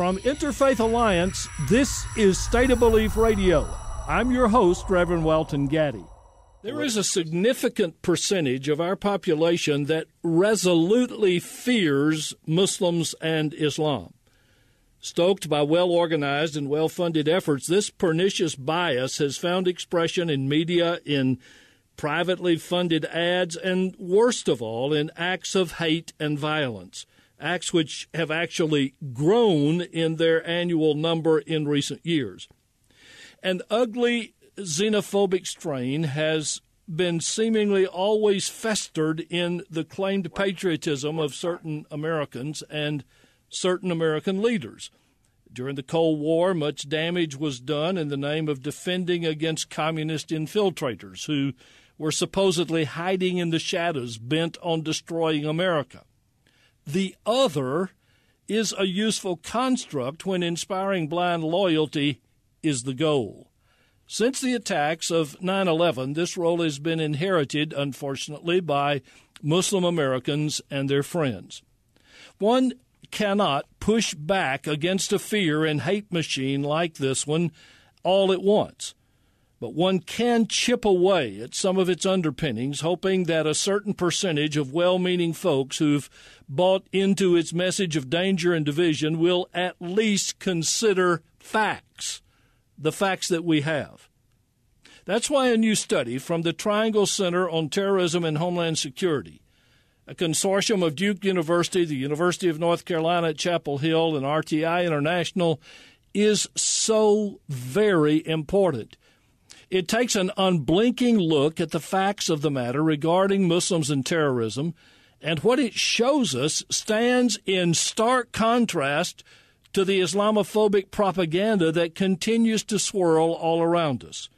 From Interfaith Alliance, this is State of Belief Radio. I'm your host, Reverend Welton Gaddy. There is a significant percentage of our population that resolutely fears Muslims and Islam. Stoked by well-organized and well-funded efforts, this pernicious bias has found expression in media, in privately funded ads, and worst of all, in acts of hate and violence, acts which have actually grown in their annual number in recent years. An ugly xenophobic strain has been seemingly always festered in the claimed patriotism of certain Americans and certain American leaders. During the Cold War, much damage was done in the name of defending against communist infiltrators who were supposedly hiding in the shadows, bent on destroying America. The other is a useful construct when inspiring blind loyalty is the goal. Since the attacks of 9/11, this role has been inherited, unfortunately, by Muslim Americans and their friends. One cannot push back against a fear and hate machine like this one all at once. But one can chip away at some of its underpinnings, hoping that a certain percentage of well-meaning folks who've bought into its message of danger and division will at least consider facts, the facts that we have. That's why a new study from the Triangle Center on Terrorism and Homeland Security, a consortium of Duke University, the University of North Carolina at Chapel Hill, and RTI International, is so very important. It takes an unblinking look at the facts of the matter regarding Muslims and terrorism, and what it shows us stands in stark contrast to the Islamophobic propaganda that continues to swirl all around us.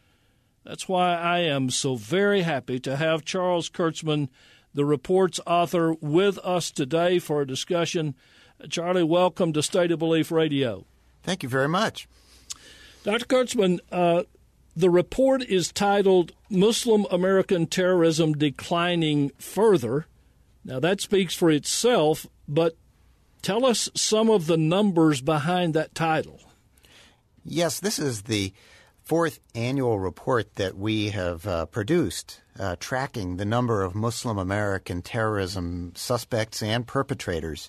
That's why I am so very happy to have Charles Kurzman, the report's author, with us today for a discussion. Charlie, welcome to State of Belief Radio. Thank you very much. Dr. Kurzman, the report is titled Muslim American Terrorism Declining Further. Now, that speaks for itself, but tell us some of the numbers behind that title. Yes, this is the fourth annual report that we have produced tracking the number of Muslim American terrorism suspects and perpetrators,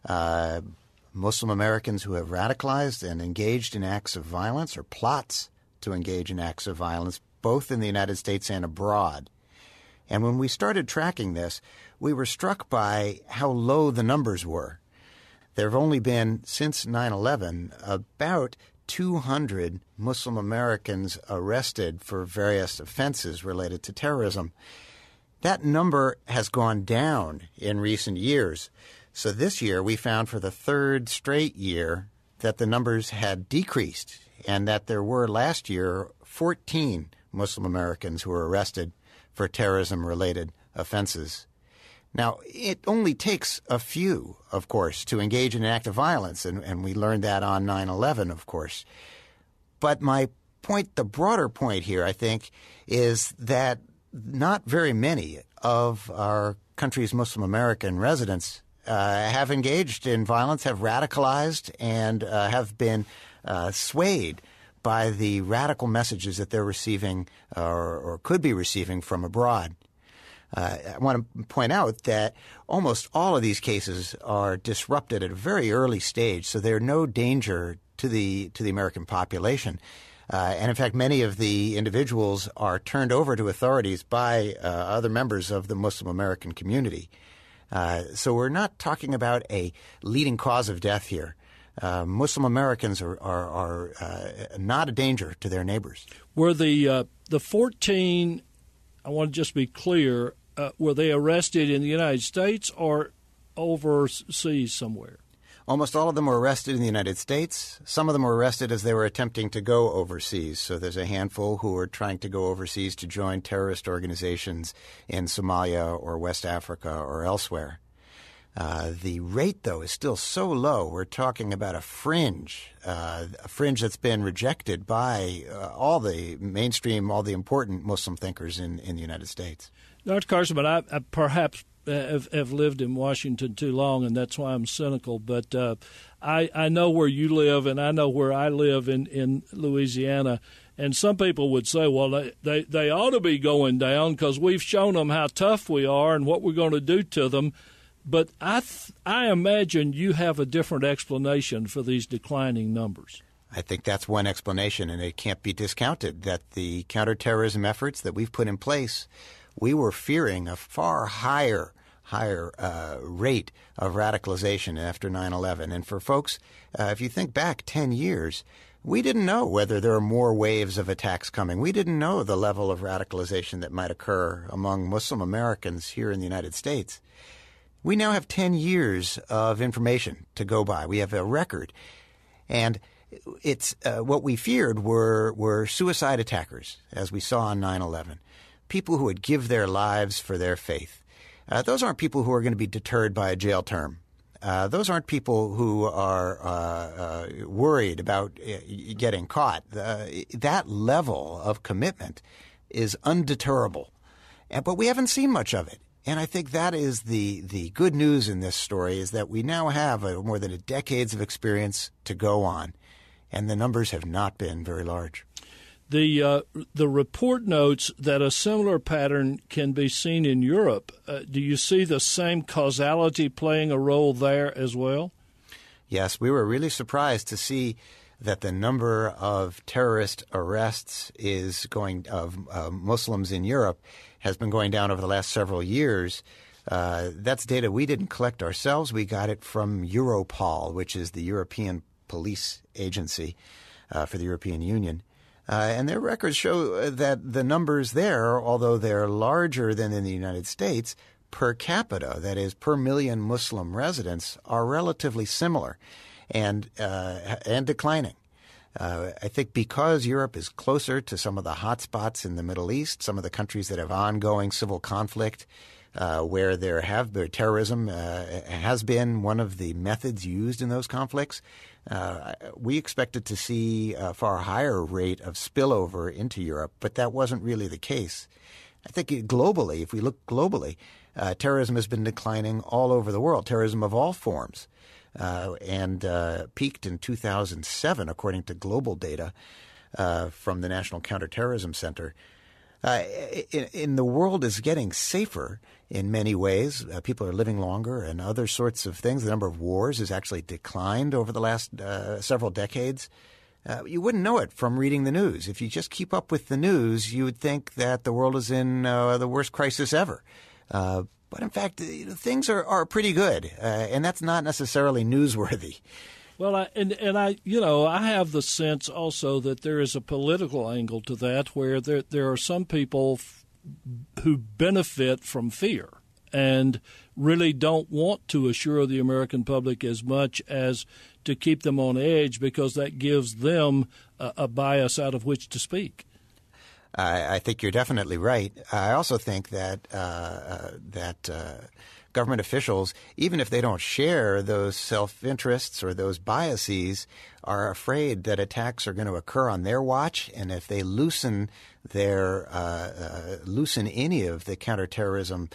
Muslim Americans who have radicalized and engaged in acts of violence or plots to engage in acts of violence, both in the United States and abroad. And when we started tracking this, we were struck by how low the numbers were. There have only been, since 9/11, about 200 Muslim Americans arrested for various offenses related to terrorism. That number has gone down in recent years. So this year we found for the third straight year that the numbers had decreased, and that there were last year 14 Muslim Americans who were arrested for terrorism-related offenses. Now, it only takes a few, of course, to engage in an act of violence, and we learned that on 9/11, of course. But my point, the broader point here, I think, is that not very many of our country's Muslim American residents have engaged in violence, have radicalized, and have been swayed by the radical messages that they're receiving or could be receiving from abroad. I want to point out that almost all of these cases are disrupted at a very early stage, so they're no danger to the American population. And in fact, many of the individuals are turned over to authorities by other members of the Muslim American community. So we're not talking about a leading cause of death here. Muslim Americans are not a danger to their neighbors. Were the 14, I want to just be clear, were they arrested in the United States or overseas somewhere? Almost all of them were arrested in the United States. Some of them were arrested as they were attempting to go overseas. So there's a handful who were trying to go overseas to join terrorist organizations in Somalia or West Africa or elsewhere. The rate, though, is still so low. We're talking about a fringe that's been rejected by all the mainstream, all the important Muslim thinkers in the United States. Dr. Kurzman, I perhaps have lived in Washington too long, and that's why I'm cynical. But I know where you live, and I know where I live in Louisiana. And some people would say, well, they ought to be going down because we've shown them how tough we are and what we're going to do to them. But I imagine you have a different explanation for these declining numbers. I think that's one explanation, and it can't be discounted, that the counterterrorism efforts that we've put in place, we were fearing a far higher rate of radicalization after 9/11. And for folks, if you think back 10 years, we didn't know whether there are more waves of attacks coming. We didn't know the level of radicalization that might occur among Muslim Americans here in the United States. We now have 10 years of information to go by. We have a record. And it's what we feared were suicide attackers, as we saw on 9/11, people who would give their lives for their faith. Those aren't people who are going to be deterred by a jail term. Those aren't people who are worried about getting caught. That level of commitment is undeterrable. But we haven't seen much of it. And I think that is the good news in this story, is that we now have more than a decades of experience to go on, and the numbers have not been very large. The report notes that a similar pattern can be seen in Europe. Do you see the same causality playing a role there as well? Yes, we were really surprised to see that the number of terrorist arrests of Muslims in Europe has been going down over the last several years. That's data we didn't collect ourselves. We got it from Europol, which is the European police agency for the European Union. And their records show that the numbers there, although they're larger than in the United States, per capita, that is, per million Muslim residents, are relatively similar and declining. I think because Europe is closer to some of the hot spots in the Middle East, some of the countries that have ongoing civil conflict, where terrorism has been one of the methods used in those conflicts, we expected to see a far higher rate of spillover into Europe, but that wasn't really the case. I think globally, if we look globally, terrorism has been declining all over the world, terrorism of all forms, and peaked in 2007, according to global data from the National Counterterrorism Center. The world is getting safer in many ways. People are living longer and other sorts of things. The number of wars has actually declined over the last several decades. You wouldn't know it from reading the news. If you just keep up with the news, you would think that the world is in the worst crisis ever. But in fact, things are pretty good, and that's not necessarily newsworthy. Well, I have the sense also that there is a political angle to that, where there are some people who benefit from fear and really don't want to assure the American public as much as to keep them on edge, because that gives them a bias out of which to speak. I think you're definitely right. I also think that government officials, even if they don't share those self-interests or those biases, are afraid that attacks are going to occur on their watch, and if they loosen any of the counterterrorism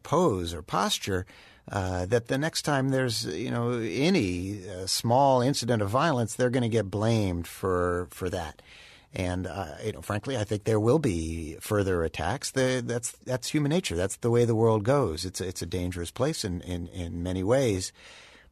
pose or posture, that the next time there's any small incident of violence, they're going to get blamed for that. And frankly, I think there will be further attacks. That's human nature. That's the way the world goes. It's a dangerous place in many ways,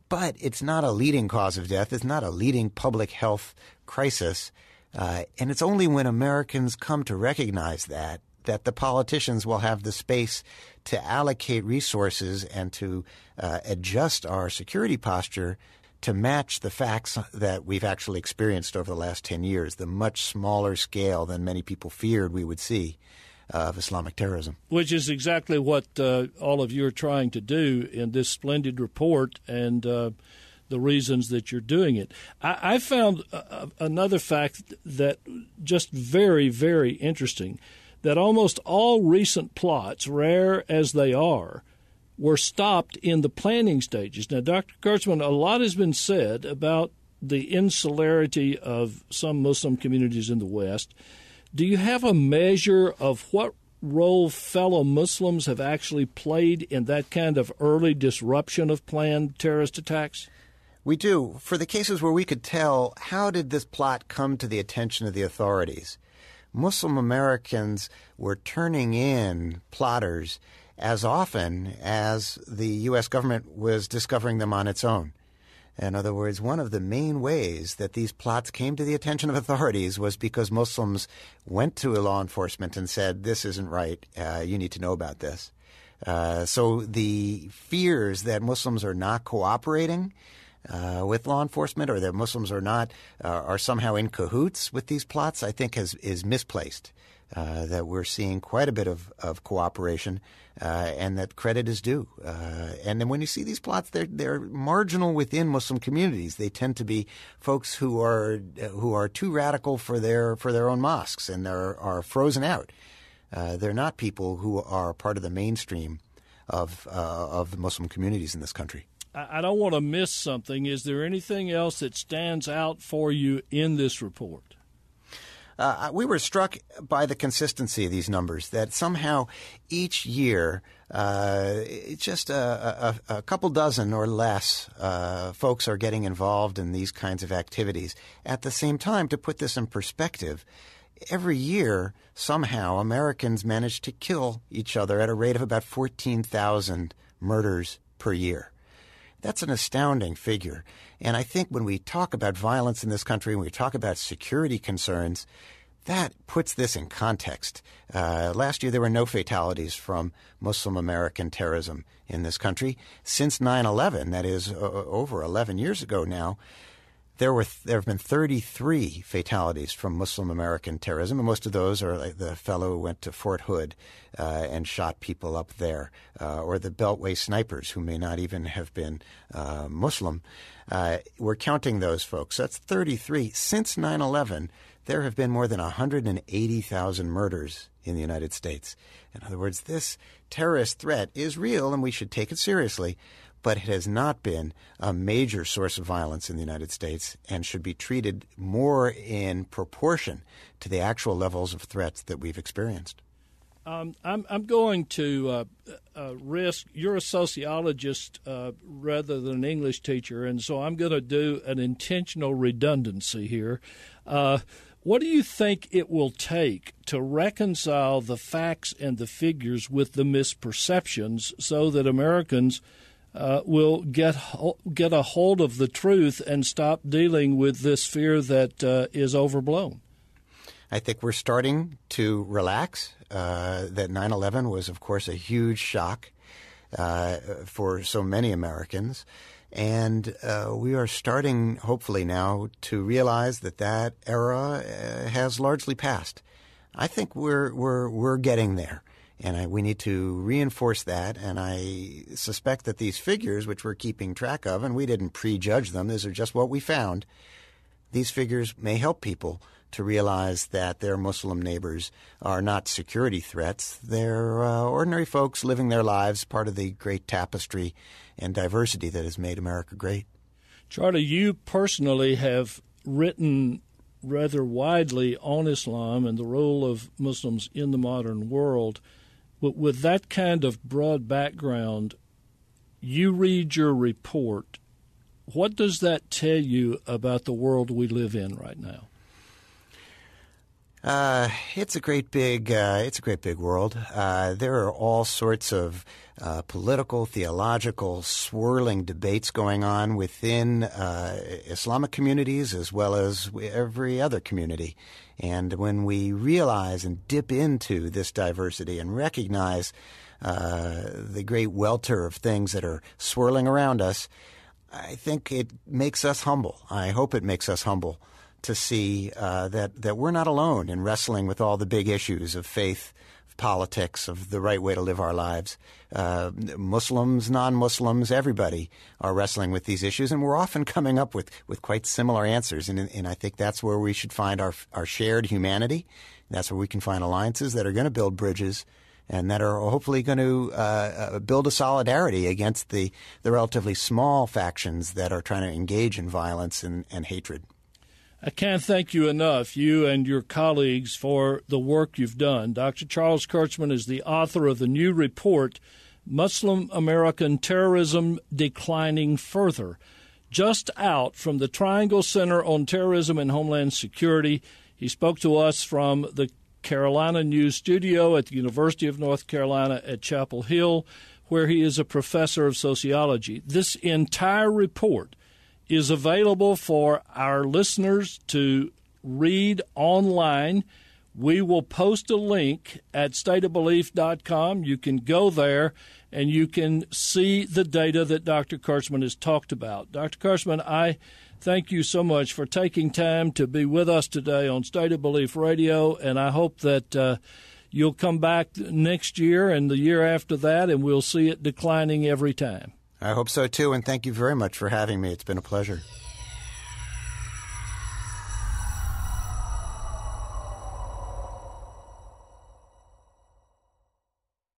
but it's not a leading cause of death. It's not a leading public health crisis, and it's only when Americans come to recognize that the politicians will have the space to allocate resources and to adjust our security posture to match the facts that we've actually experienced over the last 10 years, the much smaller scale than many people feared we would see of Islamic terrorism. Which is exactly what all of you are trying to do in this splendid report, and the reasons that you're doing it. I found another fact that just very, very interesting, that almost all recent plots, rare as they are, were stopped in the planning stages. Now, Dr. Kurzman, a lot has been said about the insularity of some Muslim communities in the West. Do you have a measure of what role fellow Muslims have actually played in that kind of early disruption of planned terrorist attacks? We do. For the cases where we could tell, how did this plot come to the attention of the authorities? Muslim Americans were turning in plotters as often as the U.S. government was discovering them on its own. In other words, one of the main ways that these plots came to the attention of authorities was because Muslims went to law enforcement and said, this isn't right, you need to know about this. So the fears that Muslims are not cooperating with law enforcement, or that Muslims are not are somehow in cahoots with these plots, I think is misplaced. That we're seeing quite a bit of cooperation, and that credit is due. And then when you see these plots, they're marginal within Muslim communities. They tend to be folks who are too radical for their own mosques and are frozen out. They're not people who are part of the mainstream of the Muslim communities in this country. I don't want to miss something. Is there anything else that stands out for you in this report? We were struck by the consistency of these numbers, that somehow each year just a couple dozen or less folks are getting involved in these kinds of activities. At the same time, to put this in perspective, every year somehow Americans manage to kill each other at a rate of about 14,000 murders per year. That's an astounding figure. And I think when we talk about violence in this country, when we talk about security concerns, that puts this in context. Last year, there were no fatalities from Muslim American terrorism in this country. Since 9/11, that is over 11 years ago now, there have been 33 fatalities from Muslim American terrorism, and most of those are like the fellow who went to Fort Hood and shot people up there, or the Beltway snipers who may not even have been Muslim. We're counting those folks. That's 33. Since 9/11, there have been more than 180,000 murders in the United States. In other words, this terrorist threat is real, and we should take it seriously. But it has not been a major source of violence in the United States and should be treated more in proportion to the actual levels of threats that we've experienced. I'm going to risk, you're a sociologist rather than an English teacher, and so I'm going to do an intentional redundancy here. What do you think it will take to reconcile the facts and the figures with the misperceptions so that Americans will get a hold of the truth and stop dealing with this fear that is overblown? I think we're starting to relax. That 9/11 was, of course, a huge shock for so many Americans. And we are starting, hopefully now, to realize that era has largely passed. I think we're getting there. And we need to reinforce that, and I suspect that these figures, which we're keeping track of, and we didn't prejudge them, these are just what we found, these figures may help people to realize that their Muslim neighbors are not security threats. They're ordinary folks living their lives, part of the great tapestry and diversity that has made America great. Charlie, you personally have written rather widely on Islam and the role of Muslims in the modern world. With that kind of broad background, you read your report. What does that tell you about the world we live in right now? It's a great big world. There are all sorts of political, theological, swirling debates going on within Islamic communities as well as every other community. And when we realize and dip into this diversity and recognize the great welter of things that are swirling around us, I think it makes us humble. I hope it makes us humble to see that we're not alone in wrestling with all the big issues of faith, of politics, of the right way to live our lives. Muslims, non-Muslims, everybody are wrestling with these issues, and we're often coming up with quite similar answers. And I think that's where we should find our shared humanity. That's where we can find alliances that are going to build bridges and that are hopefully going to build a solidarity against the relatively small factions that are trying to engage in violence and hatred. I can't thank you enough, you and your colleagues, for the work you've done. Dr. Charles Kurzman is the author of the new report, Muslim American Terrorism Declining Further, just out from the Triangle Center on Terrorism and Homeland Security. He spoke to us from the Carolina News Studio at the University of North Carolina at Chapel Hill, where he is a professor of sociology. This entire report is available for our listeners to read online. We will post a link at stateofbelief.com. You can go there and you can see the data that Dr. Kurzman has talked about. Dr. Kurzman, I thank you so much for taking time to be with us today on State of Belief Radio, and I hope that you'll come back next year and the year after that, and we'll see it declining every time. I hope so, too, and thank you very much for having me. It's been a pleasure.